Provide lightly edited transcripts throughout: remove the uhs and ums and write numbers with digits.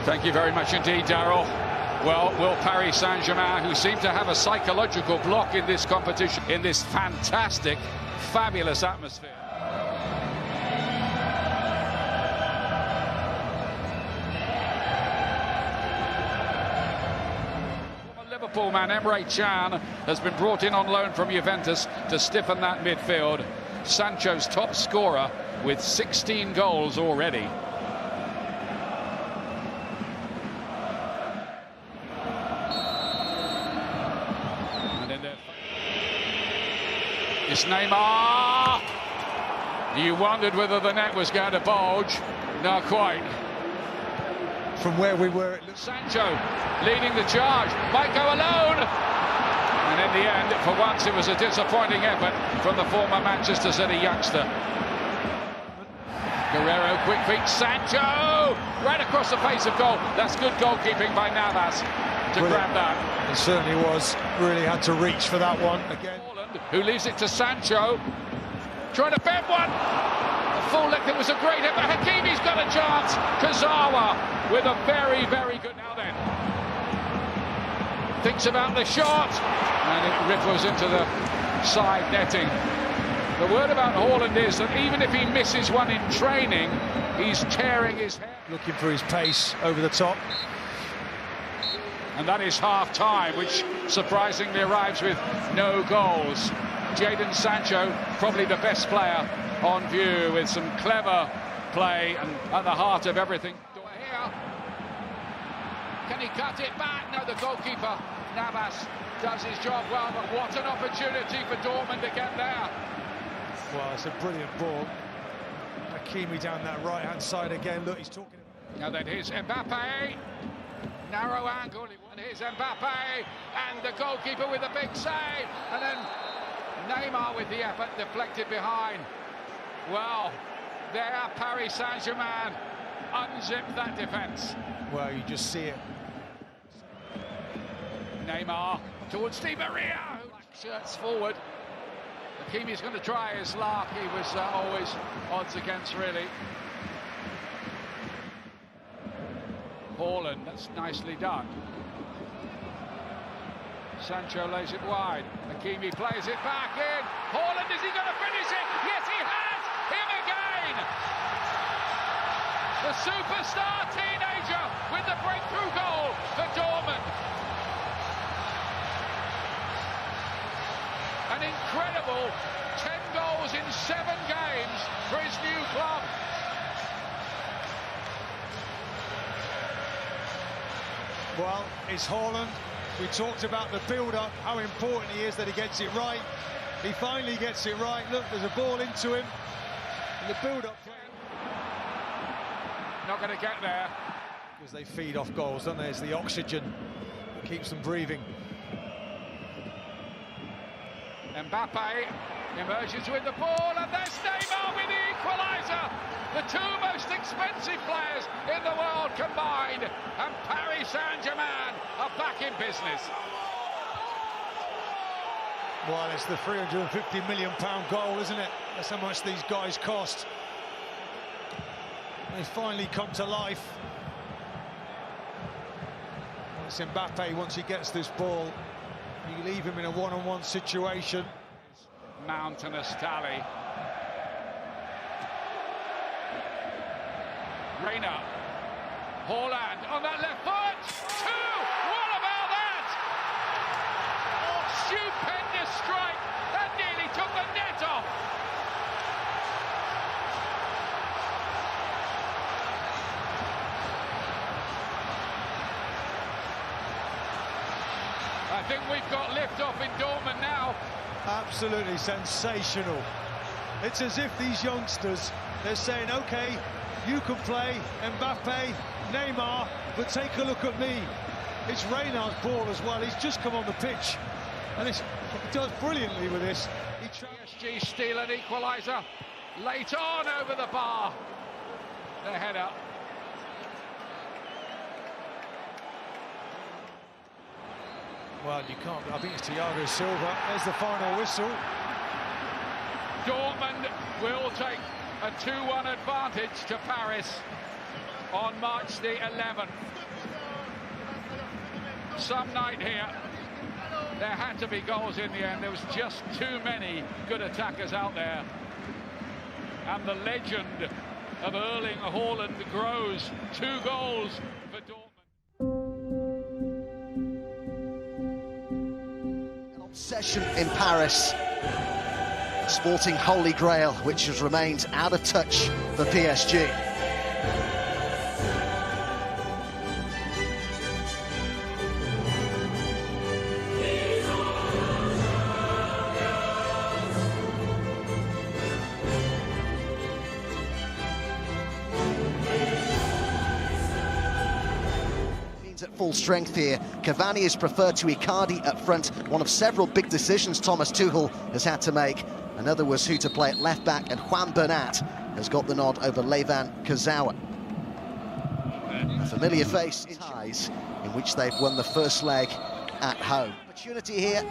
Thank you very much indeed, Darryl. Well, will Paris Saint-Germain, who seem to have a psychological block in this competition, in this fantastic, fabulous atmosphere. Liverpool man Emre Can has been brought in on loan from Juventus to stiffen that midfield. Sancho's top scorer with 16 goals already. It's Neymar. You wondered whether the net was going to bulge. Not quite. From where we were, it looks... Sancho leading the charge, might go alone. And in the end, for once, it was a disappointing effort from the former Manchester City youngster. Guerrero, quick feet, Sancho! Right across the face of goal. That's good goalkeeping by Navas to grab that. It certainly was. Really had to reach for that one again. Who leaves it to Sancho, trying to bend one. Full length, it was a great hit, but Hakimi's got a chance. Kazawa with a very, very good. Now then, thinks about the shot, and it ripples into the side netting. The word about Haaland is that even if he misses one in training, he's tearing his hair. Looking for his pace over the top. And that is half-time, which surprisingly arrives with no goals. Jadon Sancho, probably the best player on view, with some clever play and at the heart of everything. Here. Can he cut it back? No, the goalkeeper, Navas, does his job well, but what an opportunity for Dortmund to get there. Well, it's a brilliant ball. Hakimi down that right-hand side again. Look, he's talking. Now then, here's Mbappe. Narrow angle, and here's Mbappe, and the goalkeeper with a big save, and then Neymar with the effort deflected behind. Well, there Paris Saint-Germain unzipped that defence. Well, you just see it. Neymar towards Di Maria, who shirts forward. Hakimi's going to try his luck. He was always odds against, really. Haaland, that's nicely done. Sancho lays it wide. Hakimi plays it back in. Haaland, is he going to finish it? Yes, he has! Him again! The superstar teenager with the breakthrough goal for Dortmund. An incredible 10 goals in 7 games for his new club. Well, it's Haaland. We talked about the build-up, how important he is that he gets it right. He finally gets it right. Look, there's a ball into him. And the build-up play. Not going to get there. Because they feed off goals, don't they? It's the oxygen that keeps them breathing. Mbappe emerges with the ball, and there's Neymar with the equaliser. The two most expensive players in the world combined, and Paris Saint-Germain are back in business. Well, it's the £350 million goal, isn't it? That's how much these guys cost. They finally come to life. It's Mbappe, once he gets this ball, you leave him in a one-on-one situation. Mountainous tally. Reina. Haaland on that left foot. Two! What about that? Stupendous strike. That nearly took the net off. I think we've got lift-off in Dortmund now. Absolutely sensational. It's as if these youngsters, they're saying, OK, you can play, Mbappe, Neymar, but take a look at me. It's Reina's ball as well. He's just come on the pitch, and he does brilliantly with this. PSG steal an equaliser. Late on over the bar. The header. Well, you can't. I think it's Thiago Silva. There's the final whistle. Dortmund will take a 2-1 advantage to Paris. on March the 11th. Some night here, there had to be goals in the end. There was just too many good attackers out there. And the legend of Erling Haaland grows. 2 goals for Dortmund. An obsession in Paris. Sporting holy grail, which has remained out of touch for PSG. At full strength here. Cavani is preferred to Icardi up front. One of several big decisions Thomas Tuchel has had to make. Another was who to play at left back, and Juan Bernat has got the nod over Levan Kurzawa. A familiar face in ties in which they've won the first leg at home. Opportunity here.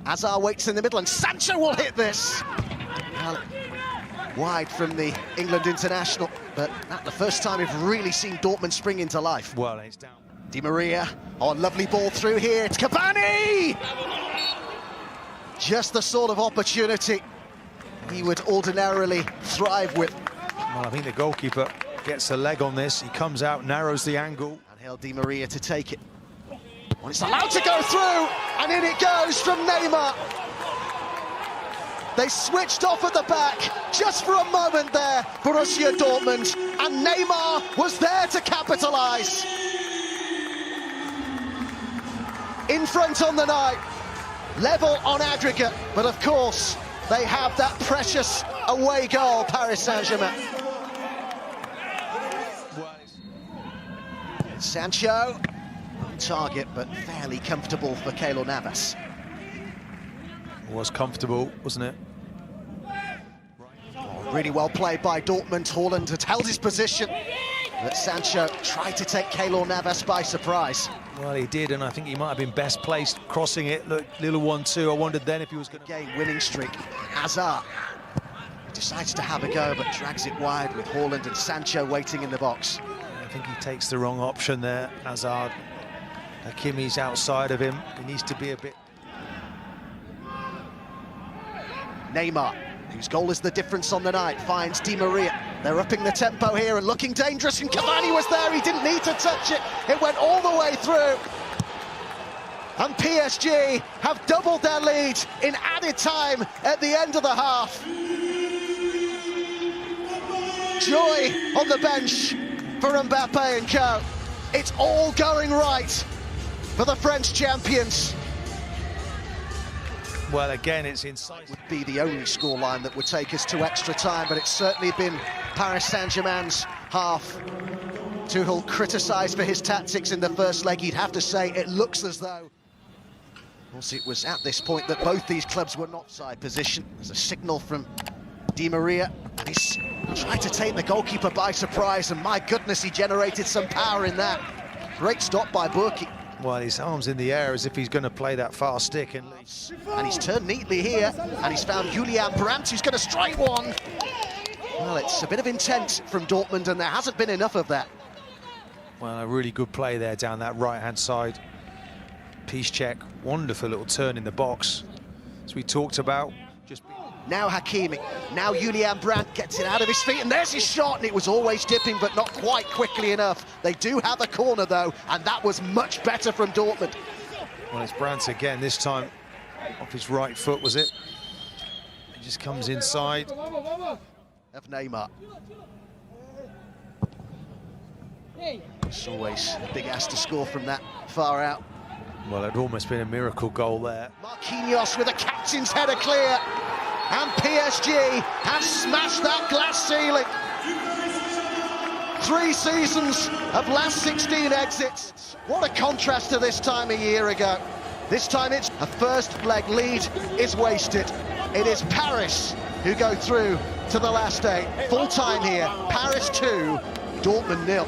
Hazard waits in the middle, and Sancho will hit this. Well, wide from the England international, but that's the first time we've really seen Dortmund spring into life. Well, it's down. Di Maria, oh, lovely ball through here, it's Cavani! Just the sort of opportunity he would ordinarily thrive with. Well, I think the goalkeeper gets a leg on this, he comes out, narrows the angle. And held Di Maria to take it. Well, it's allowed to go through, and in it goes from Neymar. They switched off at the back, just for a moment there, Borussia Dortmund, and Neymar was there to capitalise. In front on the night, level on aggregate, but of course they have that precious away goal, Paris Saint-Germain. Sancho on target, but fairly comfortable for Keylor Navas. Was comfortable, wasn't it? Oh, really well played by Dortmund. Haaland had held his position, but Sancho tried to take Keylor Navas by surprise. Well, he did, and I think he might have been best placed crossing it. Look, little 1-2. I wondered then if he was going to game winning streak. Hazard decides to have a go, but drags it wide with Haaland and Sancho waiting in the box. I think he takes the wrong option there, Hazard. Hakimi's outside of him. He needs to be a bit... Neymar, whose goal is the difference on the night, finds Di Maria. They're upping the tempo here and looking dangerous, and Cavani was there, he didn't need to touch it. It went all the way through. And PSG have doubled their lead in added time at the end of the half. Joy on the bench for Mbappe and co. It's all going right for the French champions. Well, again, it's inside. Would be the only scoreline that would take us to extra time, but it's certainly been Paris Saint-Germain's half. Tuchel criticised for his tactics in the first leg. He'd have to say it looks as though, of course, it was at this point that both these clubs were not side position. There's a signal from Di Maria, and he's tried to take the goalkeeper by surprise, and my goodness, he generated some power in that. Great stop by Burki. Well, his arm's in the air as if he's going to play that far stick. And he's turned neatly here, and he's found Julian Brandt, who's going to strike one. Well, it's a bit of intent from Dortmund, and there hasn't been enough of that. Well, a really good play there down that right-hand side. Piece check, wonderful little turn in the box, as we talked about. Now Hakimi, now Julian Brandt gets it out of his feet, and there's his shot, and it was always dipping, but not quite quickly enough. They do have a corner, though, and that was much better from Dortmund. Well, it's Brandt again, this time off his right foot, was it? He just comes inside. Of Neymar. It's always a big ask to score from that far out. Well, it'd almost been a miracle goal there. Marquinhos with a captain's header clear. And PSG have smashed that glass ceiling. 3 seasons of last 16 exits. What a contrast to this time a year ago. This time it's a first leg lead is wasted. It is Paris who go through to the last 8. Full time here, Paris 2, Dortmund 0.